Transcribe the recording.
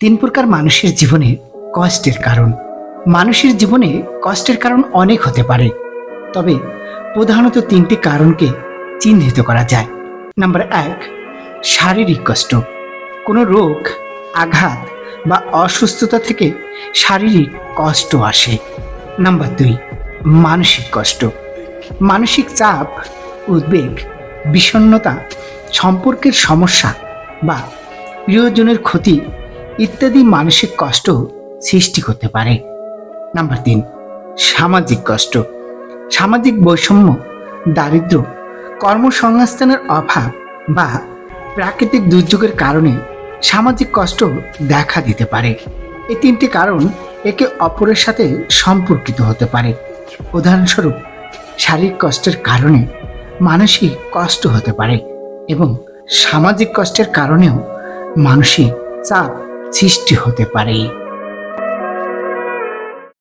তিন প্রকার মানুষের জীবনে কষ্টের কারণ। মানুষের জীবনে কষ্টের কারণ অনেক হতে পারে, তবে প্রধানত তিনটি কারণকে চিহ্নিত করা যায়। নাম্বার 1, শারীরিক কষ্ট। কোনো রোগ, আঘাত বা অসুস্থতা থেকে শারীরিক কষ্ট আসে। নাম্বার 2, মানসিক কষ্ট। মানসিক চাপ, উদ্বেগ, বিষণ্ণতা, সম্পর্কের সমস্যা বা প্রিয়জনের ক্ষতি ইত্যাদি মানসিক কষ্ট সৃষ্টি করতে পারে। নাম্বার 3, সামাজিক কষ্ট। সামাজিক বৈষম্য, দারিদ্র্য, কর্মসংস্থানের অভাব বা প্রাকৃতিক দুর্যোগের কারণে সামাজিক কষ্ট দেখা দিতে পারে। এই তিনটি কারণ একে অপরের সাথে সম্পর্কিত হতে পারে। উদাহরণস্বরূপ, শারীরিক কষ্টের কারণে মানসিক কষ্ট হতে পারে এবং সামাজিক কষ্টের কারণেও মানসিক চাপ সৃষ্টি হতে পারে।